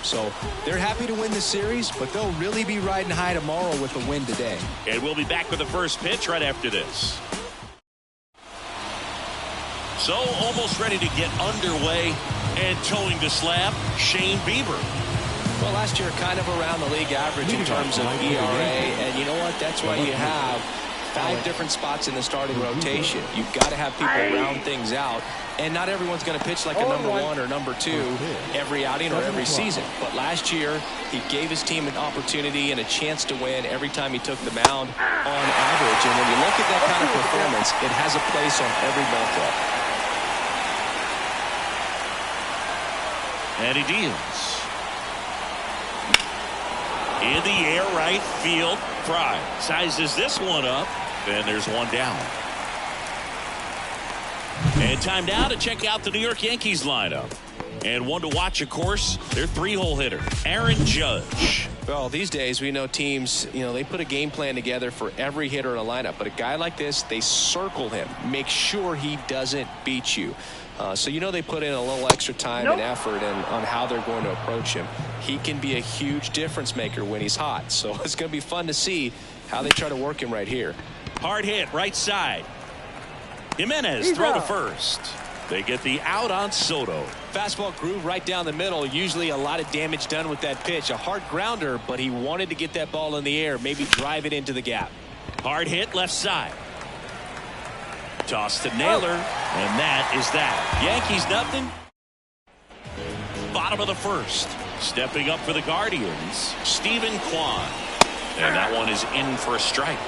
So they're happy to win the series, but they'll really be riding high tomorrow with a win today. And we'll be back with the first pitch right after this. So almost ready to get underway and towing the slab, Shane Bieber. Well, last year kind of around the league average in terms of ERA, and you know what? That's why you have 5 different spots in the starting rotation. You've got to have people round things out, and not everyone's going to pitch like a number 1 or number 2 every outing or every season. But last year, he gave his team an opportunity and a chance to win every time he took the mound on average. And when you look at that kind of performance, it has a place on every ball club. And he deals. In the air, right field. Fry sizes this one up, and there's one down. And time now to check out the New York Yankees lineup. And one to watch, of course, their 3-hole hitter, Aaron Judge. Well, these days we know teams, they put a game plan together for every hitter in a lineup. But a guy like this, they circle him, make sure he doesn't beat you. So they put in a little extra time and effort on how they're going to approach him. He can be a huge difference maker when he's hot. So it's going to be fun to see how they try to work him right here. Hard hit, right side. Jimenez throw to first. They get the out on Soto. Fastball groove right down the middle. Usually a lot of damage done with that pitch. A hard grounder, but he wanted to get that ball in the air, maybe drive it into the gap. Hard hit left side. Toss to Naylor, and that is that. Yankees nothing. Bottom of the first. Stepping up for the Guardians, Stephen Kwan. And that one is in for a strike.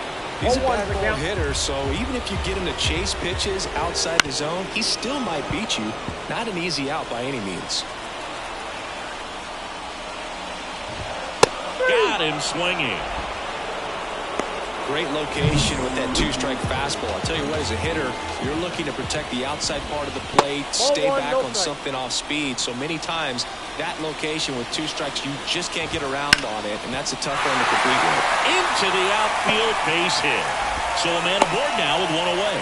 He's a bad ball hitter, so even if you get him to chase pitches outside the zone, he still might beat you. Not an easy out by any means. Got him swinging. Great location with that 2-strike fastball. I'll tell you what, as a hitter, you're looking to protect the outside part of the plate, stay back on something off speed. So many times, that location with 2 strikes, you just can't get around on it, and that's a tough one to complete with. Into the outfield, base hit. So a man aboard now with 1 away.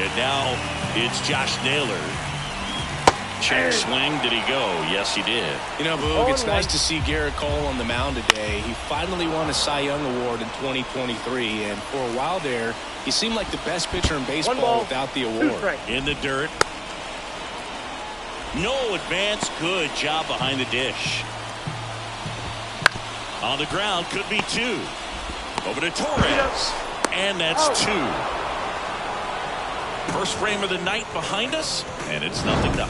And now it's Josh Naylor. Check swing. Did he go? Yes, he did. Boog, it's nice to see Garrett Cole on the mound today. He finally won a Cy Young Award in 2023, and for a while there, he seemed like the best pitcher in baseball without the award. In the dirt. No advance. Good job behind the dish. On the ground, could be 2. Over to Torres. And that's 2. First frame of the night behind us, and it's 0-0.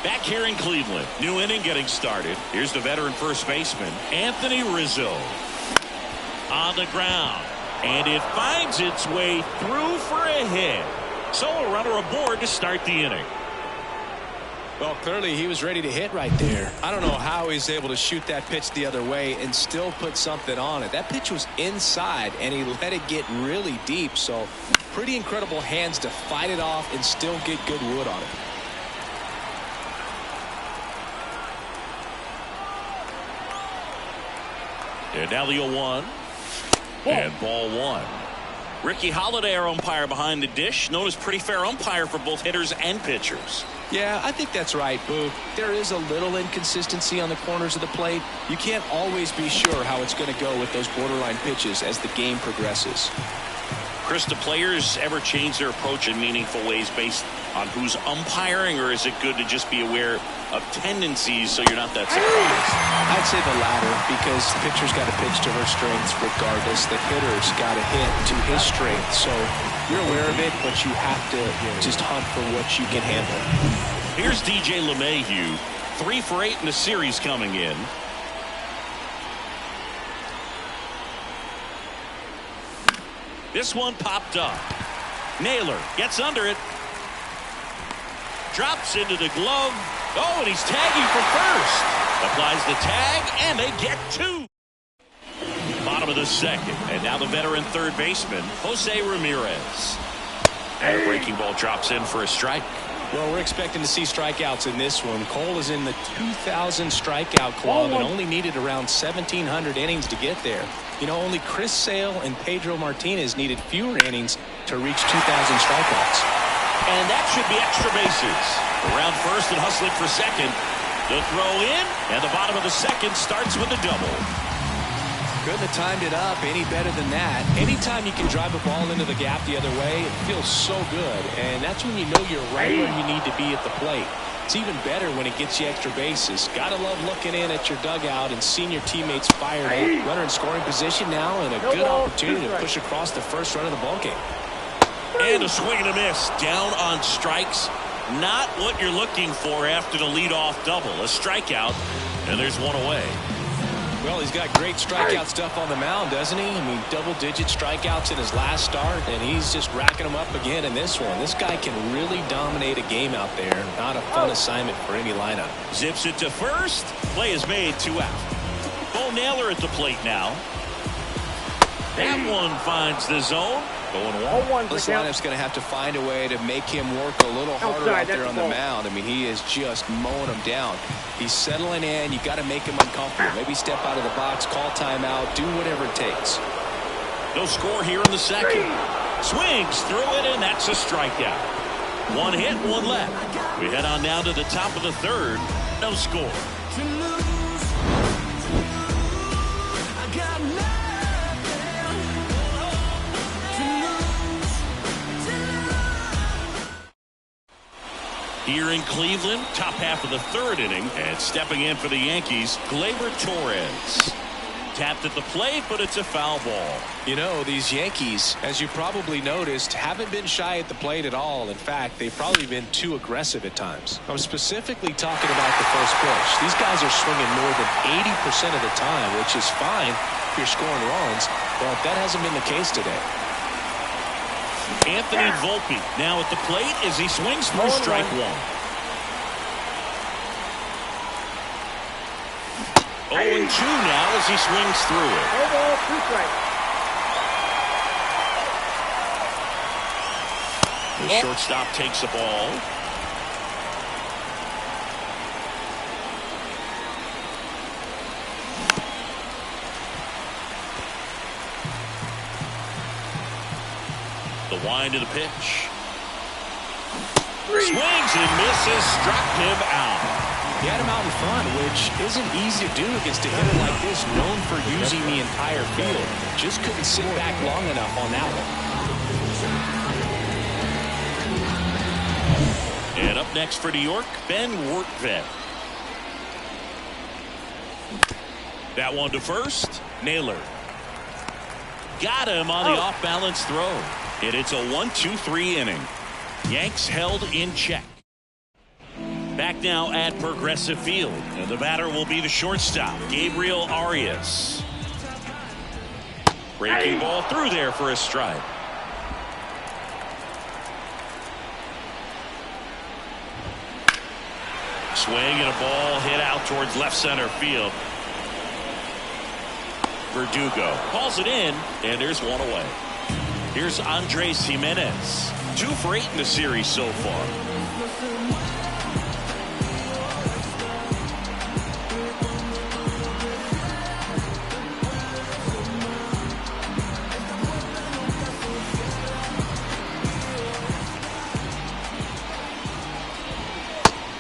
Back here in Cleveland, new inning getting started. Here's the veteran first baseman, Anthony Rizzo. On the ground, and it finds its way through for a hit. So a runner aboard to start the inning. Well, clearly he was ready to hit right there. I don't know how he's able to shoot that pitch the other way and still put something on it. That pitch was inside, and he let it get really deep. So pretty incredible hands to fight it off and still get good wood on it. And now the 0-1. And ball 1. Ricky Holiday, our umpire behind the dish, known as pretty fair umpire for both hitters and pitchers. Yeah, I think that's right, Boo. There is a little inconsistency on the corners of the plate. You can't always be sure how it's going to go with those borderline pitches as the game progresses. Chris, do players ever change their approach in meaningful ways based on who's umpiring, or is it good to just be aware of tendencies so you're not that surprised? I'd say the latter, because the pitcher's got to pitch to her strengths regardless. The hitter's got to hit to his strength. So you're aware of it, but you have to just hunt for what you can handle. Here's DJ LeMahieu, 3 for 8 in the series coming in. This one popped up. Naylor gets under it. Drops into the glove. Oh, and he's tagging for first. Applies the tag, and they get 2. Bottom of the second. And now the veteran third baseman, Jose Ramirez. And a breaking ball drops in for a strike. Well, we're expecting to see strikeouts in this one. Cole is in the 2,000 strikeout club and only needed around 1,700 innings to get there. You know, only Chris Sale and Pedro Martinez needed fewer innings to reach 2,000 strikeouts. And that should be extra bases. Around first and hustling for second. The throw in, and the bottom of the second starts with a double. Couldn't have timed it up any better than that. Anytime you can drive a ball into the gap the other way, it feels so good. And that's when you know you're right where you need to be at the plate. It's even better when it gets you extra bases. Gotta love looking in at your dugout and seeing your teammates fired up. Runner in scoring position now, and a good opportunity to push across the first run of the ballgame. And a swing and a miss. Down on strikes. Not what you're looking for after the leadoff double. A strikeout, and there's one away. Well, he's got great strikeout stuff on the mound, doesn't he? I mean, double-digit strikeouts in his last start, and he's just racking them up again in this one. This guy can really dominate a game out there. Not a fun assignment for any lineup. Zips it to first. Play is made, 2 out. Bo Naylor at the plate now. That one finds the zone. Going one. This lineup's going to have to find a way to make him work a little harder out there on the mound. I mean, he is just mowing him down. He's settling in. You got to make him uncomfortable. Maybe step out of the box, call timeout, do whatever it takes. No score here in the second. Swings through it, and that's a strikeout. 1 hit, 1 left. We head on now to the top of the third. No score. Here in Cleveland, top half of the third inning, and stepping in for the Yankees, Gleyber Torres. Tapped at the plate, but it's a foul ball. You know, these Yankees, as you probably noticed, haven't been shy at the plate at all. In fact, they've probably been too aggressive at times. I'm specifically talking about the first pitch. These guys are swinging more than 80% of the time, which is fine if you're scoring runs, but that hasn't been the case today. Anthony Volpe now at the plate as he swings through strike 1. 0-2 now as he swings through it. The shortstop takes the ball. The wind of the pitch. Swings and misses, struck him out. He had him out in front, which isn't easy to do against a hitter like this, known for using the entire field. Just couldn't sit back long enough on that one. And up next for New York, Ben Workvet. That one to first. Naylor. Got him on the off-balance throw. And it's a 1-2-3 inning. Yanks held in check. Back now at Progressive Field. And the batter will be the shortstop, Gabriel Arias. Breaking ball through there for a strike. Swing and a ball hit out towards left center field. Verdugo calls it in, and there's one away. Here's Andres Jimenez. 2 for 8 in the series so far.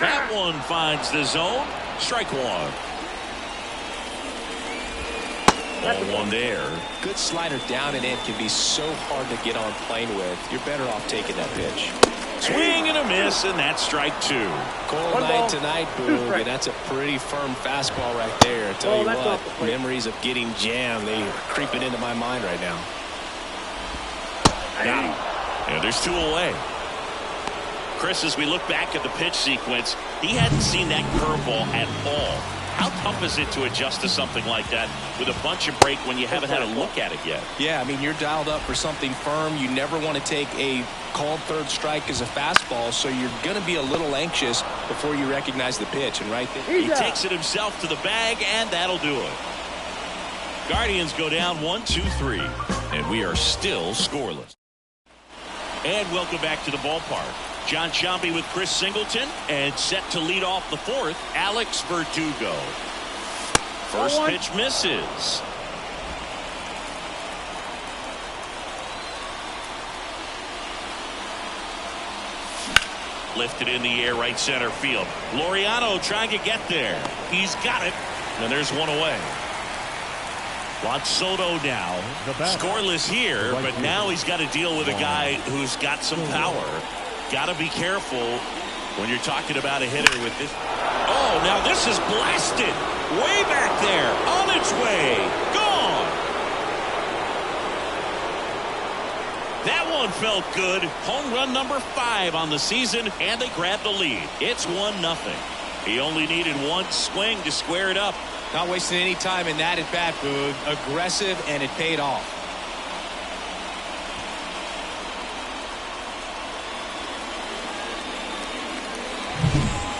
That one finds the zone. Strike 1. Ball 1 there. Good slider down and in can be so hard to get on plane with. You're better off taking that pitch. Swing and a miss, and that's strike 2. Cold night tonight, Boog, and that's a pretty firm fastball right there. I tell you what, memories of getting jammed, they are creeping into my mind right now. Got him. And there's 2 away. Chris, as we look back at the pitch sequence, he hadn't seen that curveball at all. How tough is it to adjust to something like that with a bunch of break when you haven't had a look at it yet? Yeah, I mean, you're dialed up for something firm. You never want to take a called third strike as a fastball, so you're going to be a little anxious before you recognize the pitch. And right there, he takes it himself to the bag, and that'll do it. Guardians go down 1-2-3, and we are still scoreless. And welcome back to the ballpark. John Sciambi with Chris Singleton, and set to lead off the fourth, Alex Verdugo. First pitch misses. Lifted in the air, right center field. Laureano trying to get there. He's got it. And there's one away. Juan Soto now scoreless here, but now he's got to deal with a guy who's got some power. Got to be careful when you're talking about a hitter with this. Oh, now this is blasted. Way back there. On its way. Gone. That one felt good. Home run number 5 on the season, and they grabbed the lead. It's 1-0. He only needed one swing to square it up. Not wasting any time in that at bat, Boog. Aggressive, and it paid off.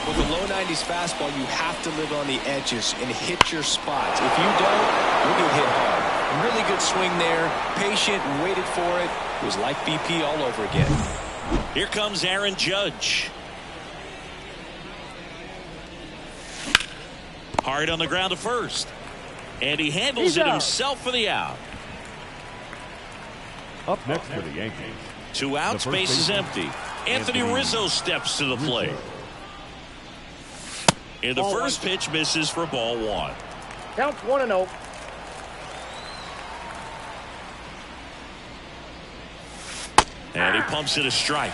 With a low 90s fastball, you have to live on the edges and hit your spots. If you don't, you'll get hit hard. Really good swing there. Patient, waited for it. It was like BP all over again. Here comes Aaron Judge. Hard on the ground to first. And he handles it himself for the out. Up next for the Yankees. 2 outs, base is empty. Anthony Rizzo steps to the plate. And the first pitch misses for ball 1. Counts 1-0. And he pumps it a strike.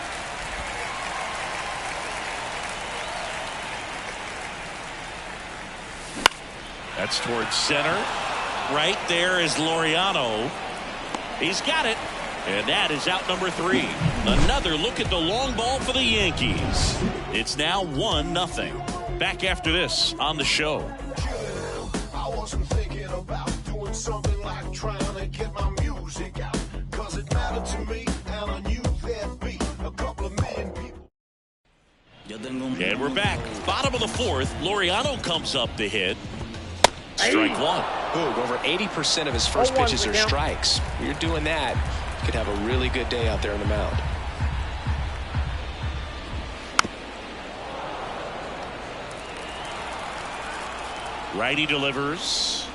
That's towards center. Right there is Laureano. He's got it. And that is out number 3. Another look at the long ball for the Yankees. It's now 1-0. Back after this on the show. I wasn't thinking about doing something like trying to get my music out, 'cause it mattered to me, and I knew there'd be a couple of million people. And we're back. Bottom of the fourth. Laureano comes up to hit. Strike 1. Boog, over 80% of his first pitches are strikes. When you're doing that, you could have a really good day out there on the mound. Righty delivers.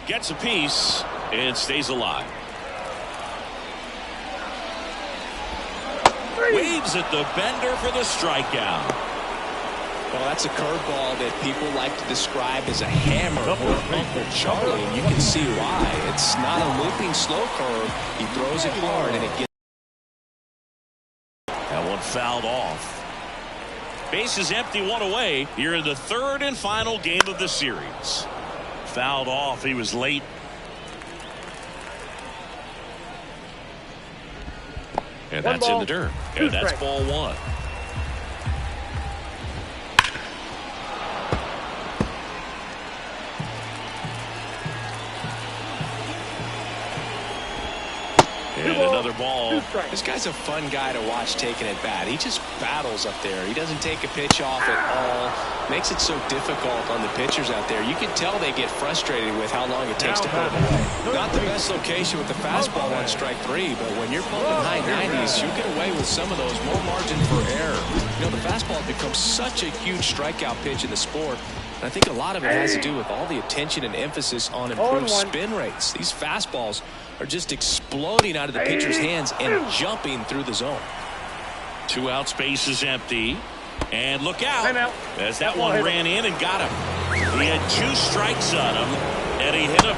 Gets a piece and stays alive. Waves at the bender for the strikeout. Well, that's a curveball that people like to describe as a hammer or Uncle Charlie, and you can see why. It's not a looping slow curve. He throws it hard, and it gets. That one fouled off. Base is empty, 1 away. Here in the 3rd and final game of the series. Fouled off. He was late. And that's in the dirt. And that's ball 1. And another ball. This guy's a fun guy to watch taking at bat. He just battles up there. He doesn't take a pitch off at all. Makes it so difficult on the pitchers out there. You can tell they get frustrated with how long it takes to put him away. Not the best location with the fastball on strike 3, but when you're pumping high 90s, you get away with some of those, more margin for error. You know, the fastball becomes such a huge strikeout pitch in the sport. And I think a lot of it has to do with all the attention and emphasis on improved spin rates. These fastballs are just exploding out of the pitcher's hands and jumping through the zone. 2 outs, base is empty. And look out as that one ran in and got him. He had 2 strikes on him, and he hit him.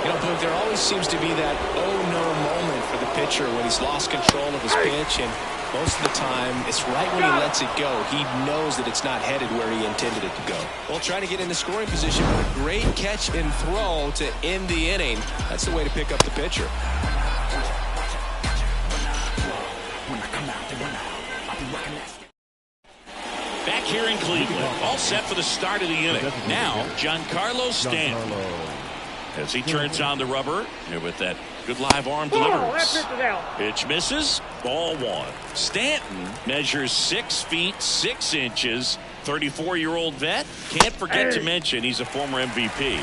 You know, Boog, there always seems to be that oh-no moment for the pitcher when he's lost control of his pitch, and most of the time, it's right when he lets it go. He knows that it's not headed where he intended it to go. Well, trying to get into scoring position with a great catch and throw to end the inning. That's the way to pick up the pitcher. Back here in Cleveland, all set for the start of the inning. Now, Giancarlo Stanton. As he turns on the rubber, and with that good live arm delivers. Pitch misses, ball 1. Stanton measures 6 feet 6 inches. 34-year-old vet. Can't forget to mention he's a former MVP.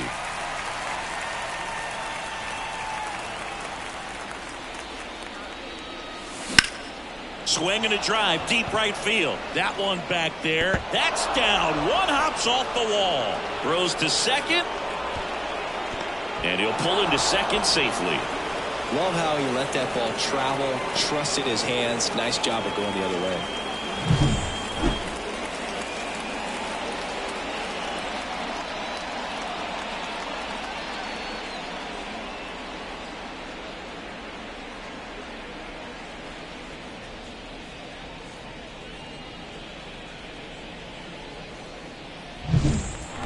Swing and a drive, deep right field. That one back there. That's down. One hops off the wall. Throws to second. And he'll pull into second safely. Love how he let that ball travel, trusted his hands. Nice job of going the other way.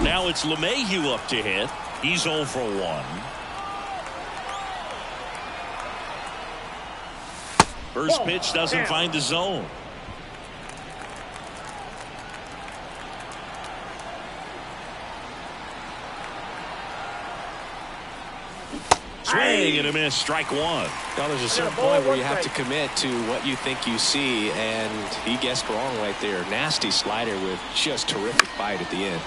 Now it's LeMahieu up to hit. He's 0 for 1. First pitch doesn't find the zone. Swing and a miss. Strike one. Now there's a certain point where you have to commit to what you think you see, and he guessed wrong right there. Nasty slider with just terrific bite at the end.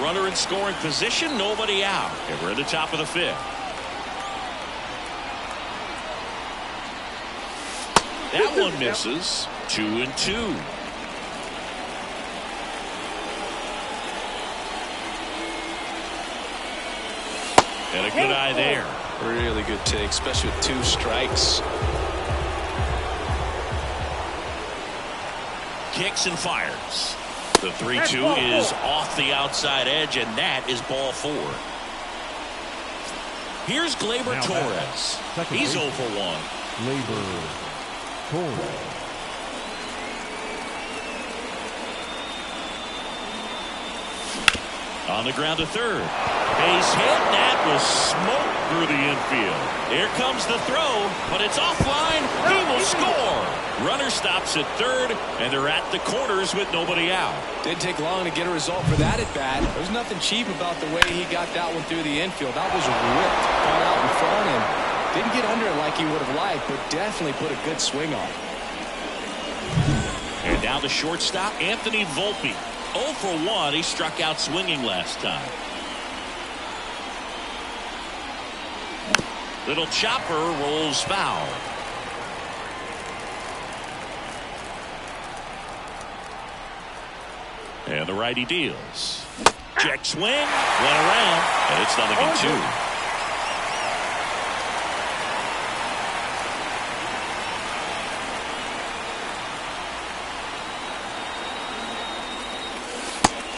Runner in scoring position, nobody out. And we're at the top of the 5th. That one misses. 2-2. And a good eye there. Really good take, especially with 2 strikes. Kicks and fires. The 3-2 is off the outside edge, and that is ball 4. Here's Gleyber Torres. He's 0 for 1. Gleyber Torres. On the ground to third. Base hit. That was smoke through the infield. Here comes the throw, but it's offline. He will score. Runner stops at third, and they're at the corners with nobody out. Didn't take long to get a result for that at bat. There's nothing cheap about the way he got that one through the infield. That was ripped, got out in front, and didn't get under it like he would have liked, but definitely put a good swing on. And now the shortstop, Anthony Volpe. 0 for 1. He struck out swinging last time. Little chopper rolls foul. And the righty deals. Check swing. Went around. And it's 0-2.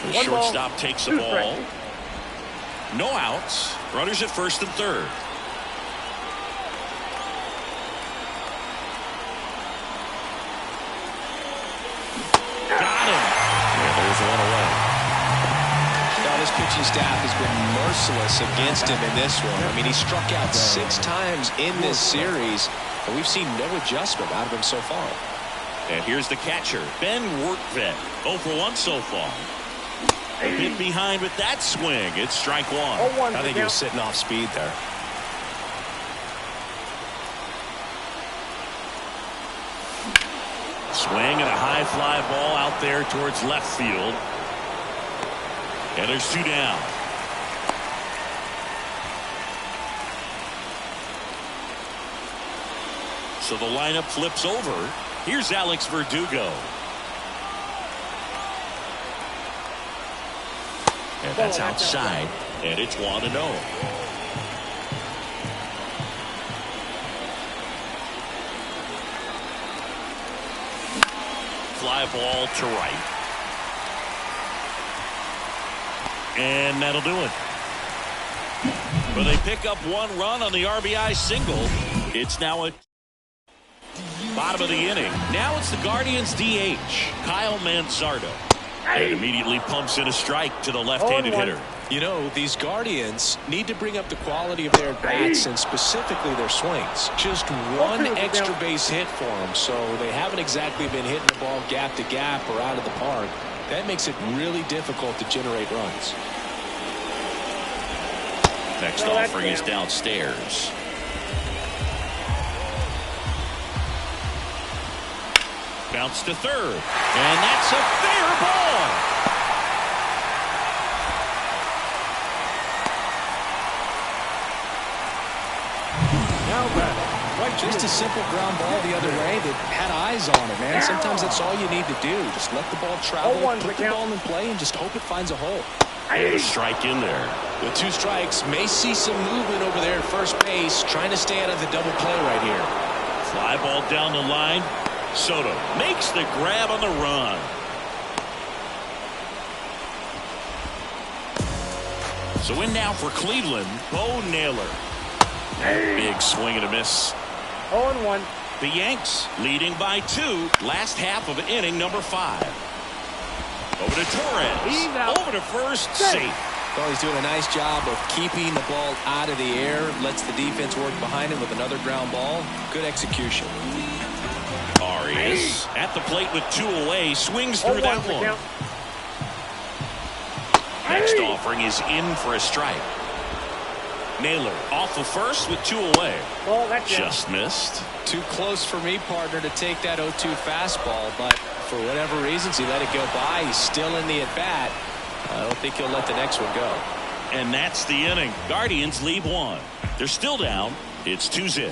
The shortstop takes the ball. No outs. Runners at first and third. Got him. And there's one away. Now this pitching staff has been merciless against him in this one. I mean, he struck out 6 times in this series, and we've seen no adjustment out of him so far. And here's the catcher, Ben Wertvet. 0 for 1 so far. A bit behind with that swing. It's strike 1. I think he was sitting off speed there. Swing and a high fly ball out there towards left field. And there's 2 down. So the lineup flips over. Here's Alex Verdugo. And that's outside. And it's 1-0. Fly ball to right. And that'll do it. But they pick up 1 run on the RBI single. It's now a bottom of the inning. Now it's the Guardians DH, Kyle Manzardo. And immediately pumps in a strike to the left-handed hitter. You know, these Guardians need to bring up the quality of their bats and specifically their swings. Just 1 extra base hit for them, so they haven't exactly been hitting the ball gap to gap or out of the park. That makes it really difficult to generate runs. Next offering is downstairs. Bounce to third. And that's a fair ball. Now batting, Just a simple ground ball the other way that had eyes on it, man. Sometimes that's all you need to do. Just let the ball travel, put the ball in play, and just hope it finds a hole. And a strike in there. With 2 strikes, may see some movement over there at first base, trying to stay out of the double play right here. Fly ball down the line. Soto makes the grab on the run. So in now for Cleveland, Bo Naylor. Big swing and a miss. 0-1. The Yanks leading by 2. Last half of inning number 5. Over to Torres. Over to first. Safe. Well, he's doing a nice job of keeping the ball out of the air. Lets the defense work behind him with another ground ball. Good execution. Arias at the plate with 2 away. Swings through that one. Next offering is in for a strike. Naylor off of first with 2 away. Oh, that's just missed. Too close for me, partner, to take that 0-2 fastball, but for whatever reasons he let it go by. He's still in the at-bat. I don't think he'll let the next one go. And that's the inning. Guardians leave 1. They're still down. It's 2-0.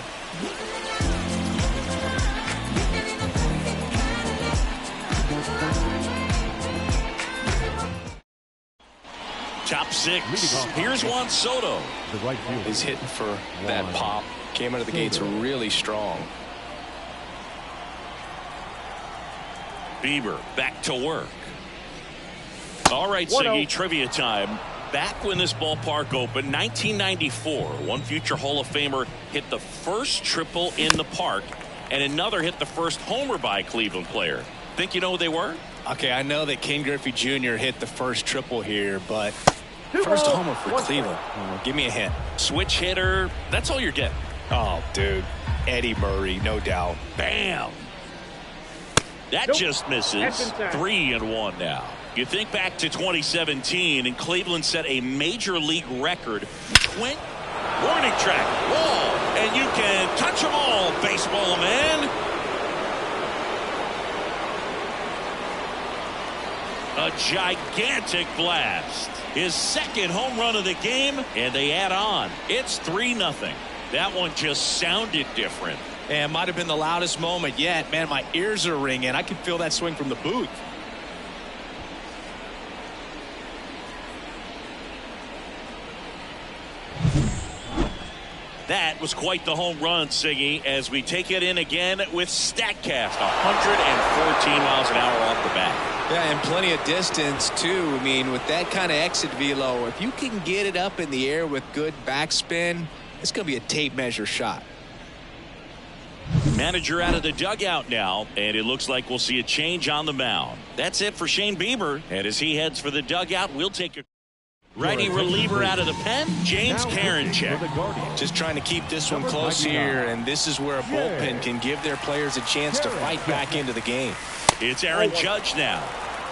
Top 6. Here's Juan Soto. The right field. He's hitting for that pop. Came out of the gates really strong. Bieber back to work. All right, Siggy, trivia time. Back when this ballpark opened, 1994, one future Hall of Famer hit the first triple in the park, and another hit the first homer by a Cleveland player. Think you know who they were? Okay, I know that Ken Griffey Jr. hit the first triple here, but first homer for Cleveland. Give me a hint. Switch hitter. That's all you're getting. Oh, dude. Eddie Murray, no doubt. Bam. That just misses. 3-1 now. You think back to 2017, and Cleveland set a major league record. Warning track. Wall. And you can touch them all, baseball man. A gigantic blast. His second home run of the game, and they add on. It's 3-0. That one just sounded different. And might have been the loudest moment yet. Man, my ears are ringing. I can feel that swing from the booth. That was quite the home run, Siggy, as we take it in again with StatCast. 114 miles an hour off the bat. Yeah, and plenty of distance, too. I mean, with that kind of exit velo, if you can get it up in the air with good backspin, it's going to be a tape measure shot. Manager out of the dugout now, and it looks like we'll see a change on the mound. That's it for Shane Bieber, and as he heads for the dugout, we'll take a righty reliever out of the pen, James Karinchak. Just trying to keep this one close here, and this is where a bullpen can give their players a chance to fight back into the game. It's Aaron Judge now,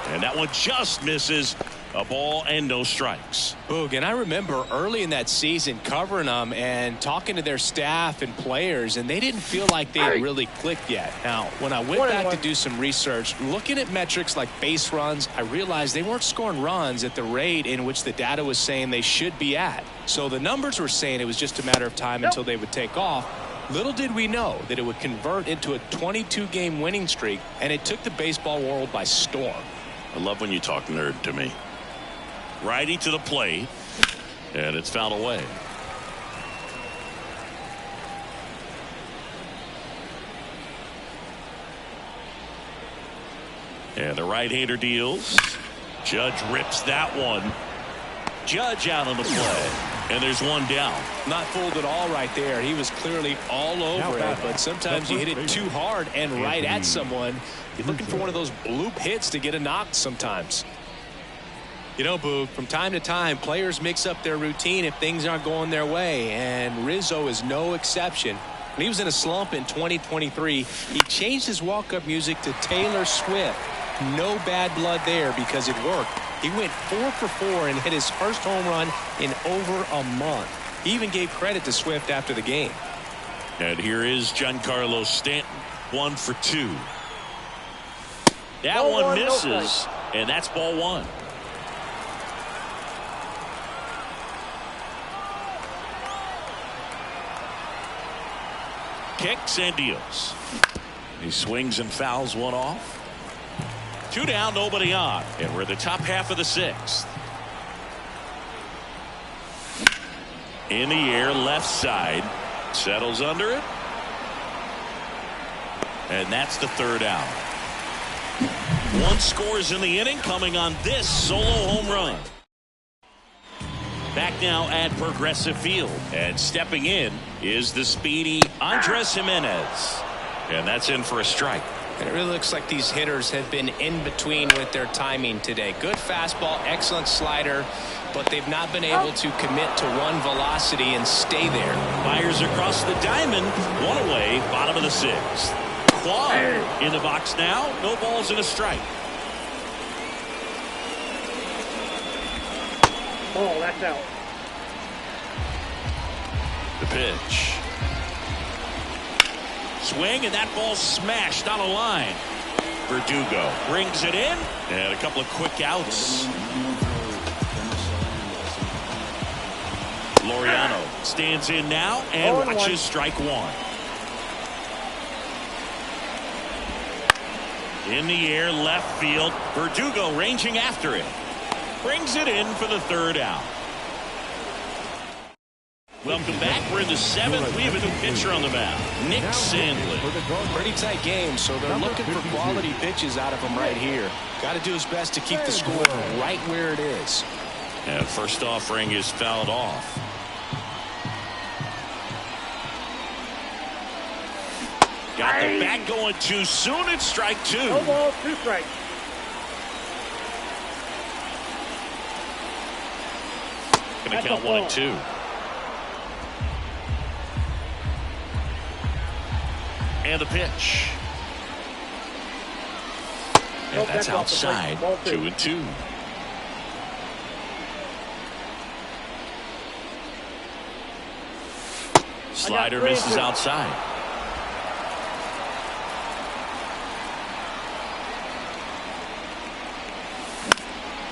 and that one just misses. A ball and no strikes. Boog, and I remember early in that season covering them and talking to their staff and players, and they didn't feel like they had really clicked yet. Now, when I went back to do some research, looking at metrics like base runs, I realized they weren't scoring runs at the rate in which the data was saying they should be at. So the numbers were saying it was just a matter of time until they would take off. Little did we know that it would convert into a 22-game winning streak, and it took the baseball world by storm. I love when you talk nerd to me. Righty to the plate, and it's fouled away. And the right-hander deals. Judge rips that one. Judge out on the play, and there's one down. Not fooled at all right there. He was clearly all over it, but sometimes you hit it too hard and right at someone. You're looking for one of those bloop hits to get a knock sometimes. You know, Boog, from time to time, players mix up their routine if things aren't going their way, and Rizzo is no exception. When he was in a slump in 2023, he changed his walk-up music to Taylor Swift. No bad blood there because it worked. He went 4 for 4 and hit his first home run in over a month. He even gave credit to Swift after the game. And here is Giancarlo Stanton, 1 for 2. That one misses, and that's ball 1. kicks and deals. He swings and fouls one off. 2 down, nobody on, and we're the top half of the 6th. In the air, left side, settles under it, and that's the 3rd out. 1 scores in the inning, coming on this solo home run. Back now at Progressive Field, and stepping in is the speedy Andres Jimenez, and that's in for a strike. And it really looks like these hitters have been in between with their timing today. Good fastball, excellent slider, but they've not been able to commit to one velocity and stay there. Fires across the diamond, 1 away, bottom of the 6th. Quad in the box now, no balls and a strike. Oh, that's out. The pitch. Swing, and that ball smashed on a line. Verdugo brings it in, and a couple of quick outs. Laureano stands in now and watches strike 1. In the air, left field. Verdugo ranging after it. Brings it in for the 3rd out. Welcome back. We're in the 7th. We have a new pitcher on the mound, Nick Sandlin. Pretty tight game, so they're looking for quality pitches out of him right here. Got to do his best to keep the score right where it is. And first offering is fouled off. Got the bat going too soon. It's strike 2. No balls, 2 strikes. Going to count 1 and 2. And the pitch. And that's outside. 2 and 2. Slider misses outside.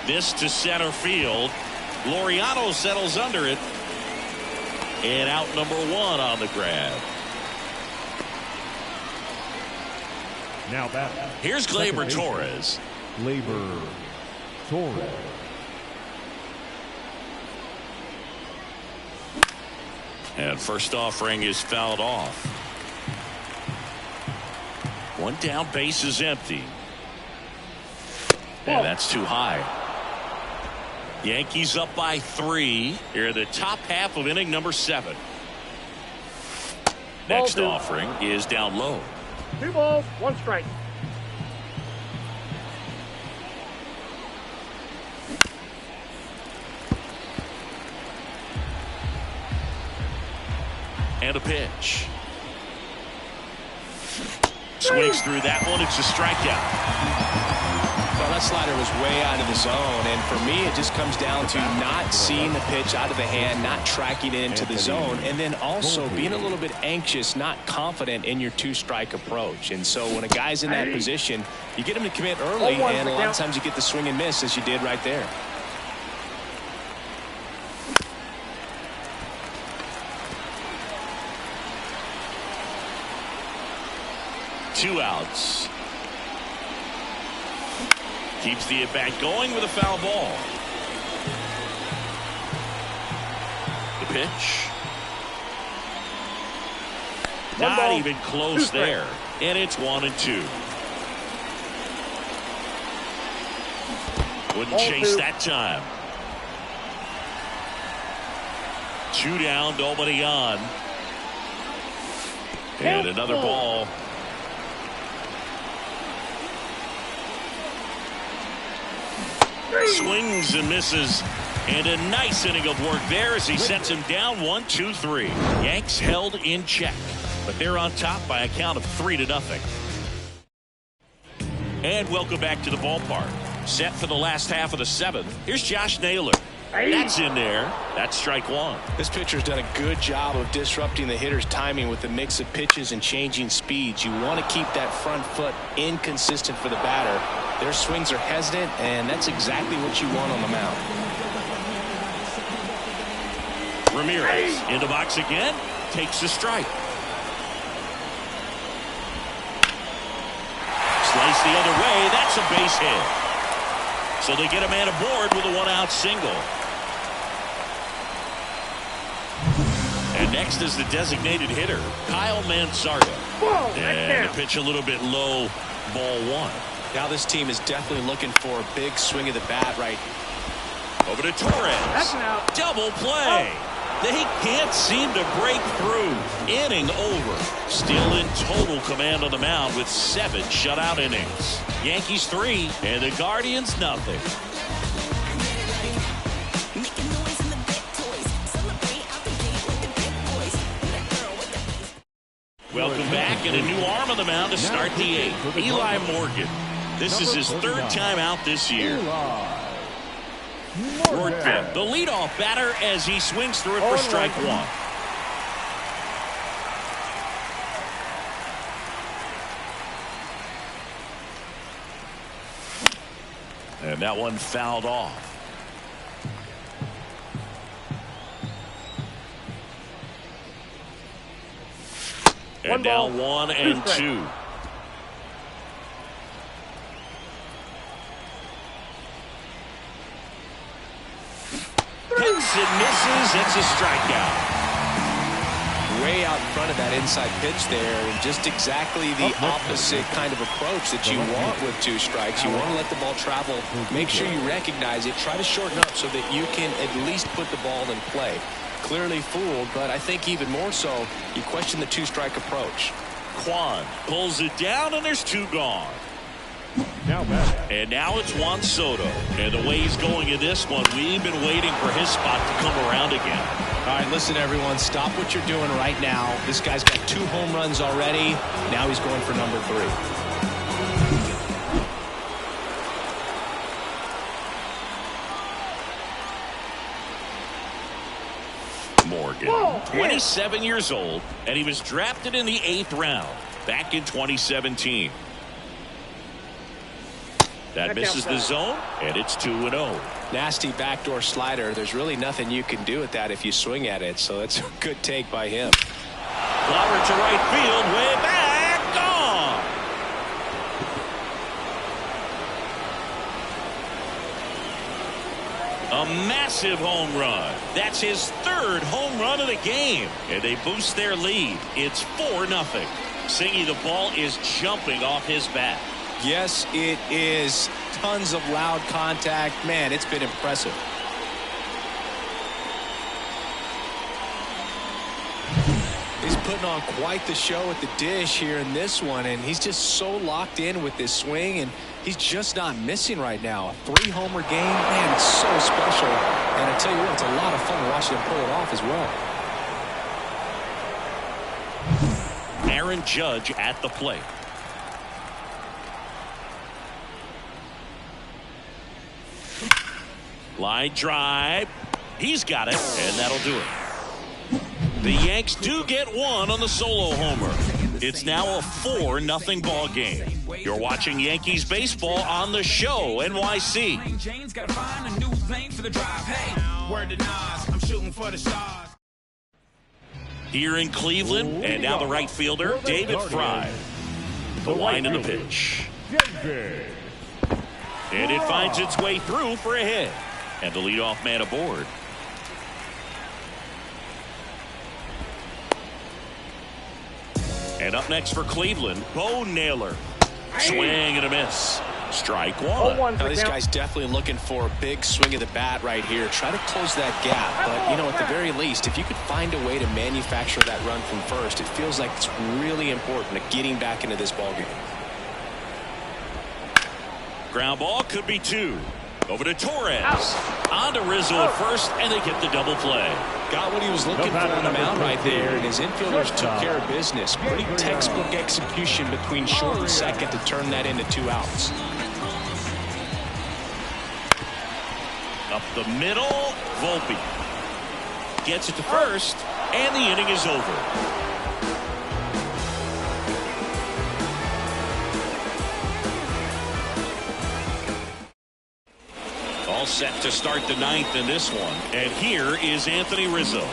This to center field. Laureano settles under it. And out number 1 on the grab. Now back. Here's Gleyber Torres. Gleyber Torres. And first offering is fouled off. 1 down, base is empty. And that's too high. Yankees up by 3. Here at the top half of inning number 7. Next offering is down low. 2 balls, 1 strike. And a pitch. Swings through that one. It's a strikeout. Well, that slider was way out of the zone, and for me, it just comes down to not seeing the pitch out of the hand, not tracking it into the zone, and then also being a little bit anxious, not confident in your 2-strike approach. And so when a guy's in that position, you get him to commit early, and a lot of times you get the swing and miss, as you did right there. Two outs. Keeps the at-bat going with a foul ball. The pitch. Not even close there. And it's 1 and 2. Wouldn't chase that time. 2 down, nobody on. And another ball. Swings and misses, and a nice inning of work there as he sets him down 1-2-3. Yanks held in check, but they're on top by a count of 3-0. And welcome back to the ballpark. Set for the last half of the 7th. Here's Josh Naylor. That's in there. That's strike 1. This pitcher's done a good job of disrupting the hitter's timing with the mix of pitches and changing speeds. You want to keep that front foot inconsistent for the batter. Their swings are hesitant, and that's exactly what you want on the mound. Ramirez in the box again, takes a strike. the other way. That's a base hit. So they get a man aboard with a one-out single. And next is the designated hitter, Kyle Manzardo. Whoa, And the pitch a little bit low, ball one. Now this team is definitely looking for a big swing of the bat right. Over to Torres. That's an out. Double play. They can't seem to break through. Inning over. Still in total command on the mound with 7 shutout innings. Yankees 3 and the Guardians nothing. Welcome back, and a new arm on the mound to start the 8th. Eli Morgan. This is his 3rd time out this year. Morgan, the leadoff batter, as he swings through it for strike 1. And that one fouled off. And now 1 and 2. Hits and misses. It's a strikeout. Way out in front of that inside pitch there, and just exactly the opposite kind of approach that you want with 2 strikes. You want to let the ball travel. Make sure you recognize it. Try to shorten up so that you can at least put the ball in play. Clearly fooled, but I think even more so, you question the 2-strike approach. Kwan pulls it down, and there's 2 gone. And now it's Juan Soto. And the way he's going in this one, we've been waiting for his spot to come around again. All right, listen, everyone. Stop what you're doing right now. This guy's got 2 home runs already. Now he's going for number 3. Morgan, 27 years old, and he was drafted in the 8th round back in 2017. That misses the zone, and it's 2-0. Nasty backdoor slider. There's really nothing you can do with that if you swing at it, so it's a good take by him. Clobber to right field, way back, gone. A massive home run. That's his 3rd home run of the game, and they boost their lead. It's 4-0. Singy, the ball is jumping off his bat. Yes, it is. Tons of loud contact. Man, it's been impressive. He's putting on quite the show at the dish here in this one, and he's just so locked in with this swing, and he's just not missing right now. A 3-homer game, man, it's so special. And I tell you what, it's a lot of fun watching him pull it off as well. Aaron Judge at the plate. Line drive. He's got it, and that'll do it. The Yanks do get 1 on the solo homer. It's now a 4-0 ball game. You're watching Yankees baseball on the show, NYC. Here in Cleveland, and now the right fielder, David Fry. The line and the pitch. And it finds its way through for a hit. And the leadoff man aboard. And up next for Cleveland, Bo Naylor. Swing and a miss. Strike 1. Now, this guy's definitely looking for a big swing of the bat right here. Try to close that gap. But, you know, at the very least, if you could find a way to manufacture that run from first, it feels like it's really important to getting back into this ballgame. Ground ball could be 2. Over to Torres. On to Rizzo at first, and they get the double play. Got what he was looking for on the mound right there, and his infielders took care of business. Pretty textbook execution between short and second to turn that into 2 outs. Up the middle, Volpe. Gets it to first, and the inning is over. All set to start the 9th in this one. And here is Anthony Rizzo.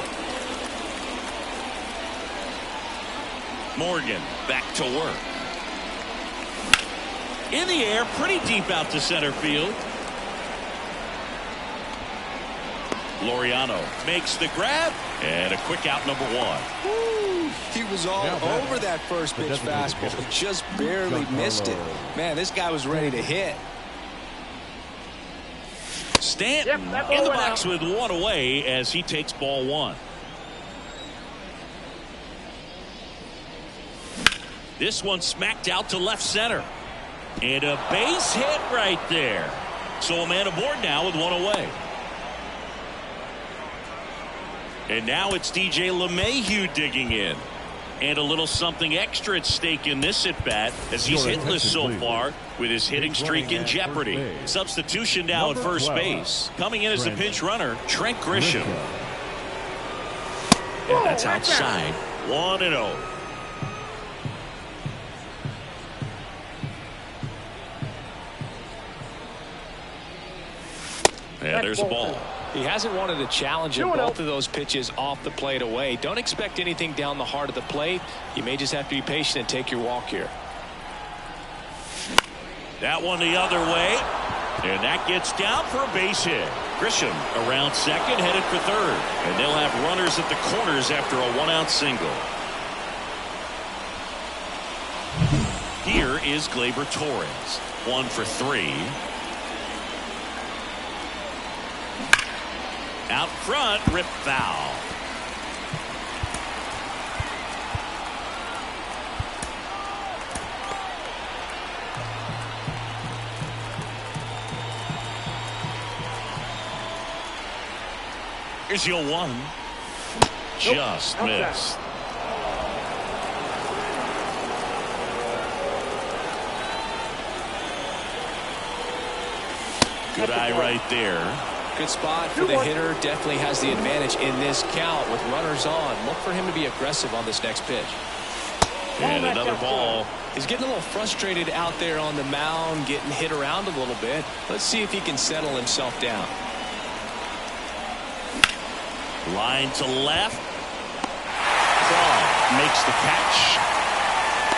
Morgan back to work. In the air, pretty deep out to center field. Laureano makes the grab, and a quick out, number one. Woo, he was all over that first pitch fastball, just barely missed it. Man, this guy was ready to hit. Stanton in the box with one away as he takes ball one. This one smacked out to left center. And a base hit right there. So a man aboard now with one away. And now it's DJ LeMahieu digging in. And a little something extra at stake in this at-bat as he's hitless so far with his hitting streak in jeopardy. Substitution now at first base. Coming in as the pinch runner, Trent Grisham. And that's outside. 1-0. Yeah, there's a ball. He hasn't wanted to challenge him. Both of those pitches off the plate away. Don't expect anything down the heart of the plate. You may just have to be patient and take your walk here. That one the other way. And that gets down for a base hit. Grisham around second, headed for third. And they'll have runners at the corners after a one-out single. Here is Gleyber Torres. 1 for 3. Out front, rip foul. Here's your one. Just missed. Good eye right there. Good spot for the hitter. Definitely has the advantage in this count with runners on. Look for him to be aggressive on this next pitch. And another ball. He's getting a little frustrated out there on the mound, getting hit around a little bit. Let's see if he can settle himself down. Line to left. Craw makes the catch.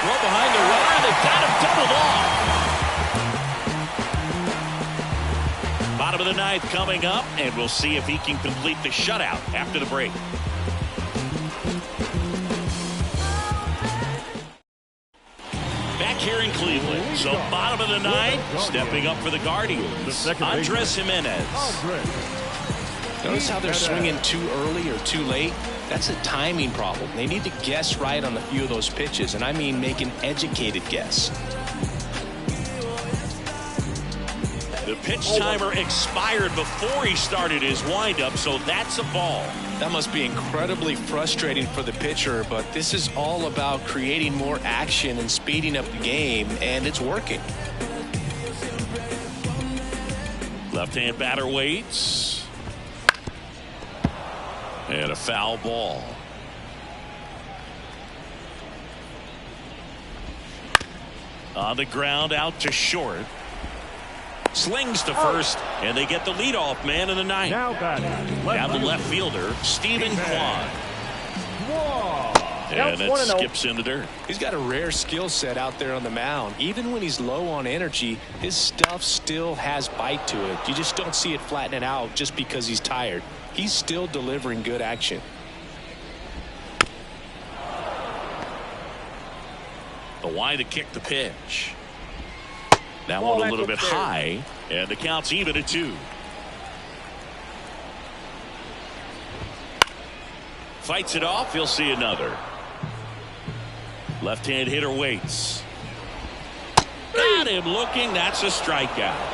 Throw behind the runner. They've got him doubled off. Bottom of the ninth coming up, and we'll see if he can complete the shutout after the break. Back here in Cleveland, so bottom of the ninth, stepping up for the Guardians, Andres Jimenez. Notice how they're swinging too early or too late. That's a timing problem. They need to guess right on a few of those pitches, and I mean make an educated guess. The pitch timer expired before he started his windup, so that's a ball. That must be incredibly frustrating for the pitcher, but this is all about creating more action and speeding up the game, and it's working. Left-hand batter waits. And a foul ball. On the ground, out to short. Slings to first, and they get the leadoff man in the ninth. Now batting. Down the left fielder, Stephen Kwan. And it skips in the dirt. He's got a rare skill set out there on the mound. Even when he's low on energy, his stuff still has bite to it. You just don't see it flattening out just because he's tired. He's still delivering good action. The wide to kick the pitch. That one a little bit high, and the count's even at 2. Fights it off. He'll see another. Left-hand hitter waits. Got him looking. That's a strikeout.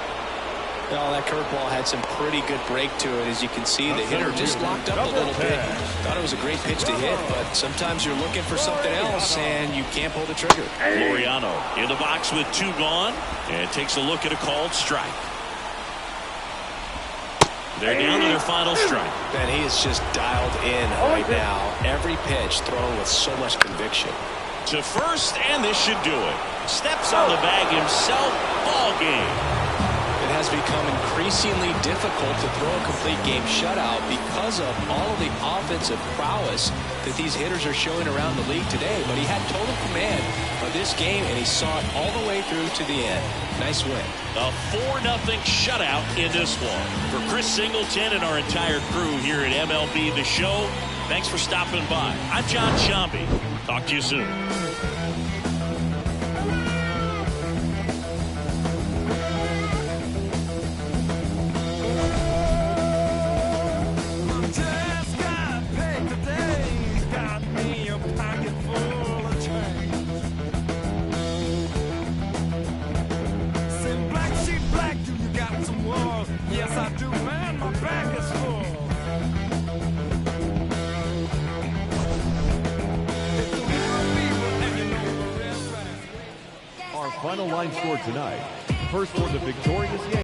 Well, that curveball had some pretty good break to it. As you can see, the hitter just locked up a little bit. Thought it was a great pitch to hit, but sometimes you're looking for something else, and you can't pull the trigger. Laureano in the box with 2 gone, and takes a look at a called strike. They're down to their final strike. And he is just dialed in right now. Every pitch thrown with so much conviction. To first, and this should do it. Steps on the bag himself. Ball game. It has become increasingly difficult to throw a complete game shutout because of all of the offensive prowess that these hitters are showing around the league today. But he had total command of this game, and he saw it all the way through to the end. Nice win. A 4-0 shutout in this one. For Chris Singleton and our entire crew here at MLB The Show, thanks for stopping by. I'm John Shambi. Talk to you soon. Yes, I do, man. My back is full. Our final line score tonight. First for the victorious Yankees.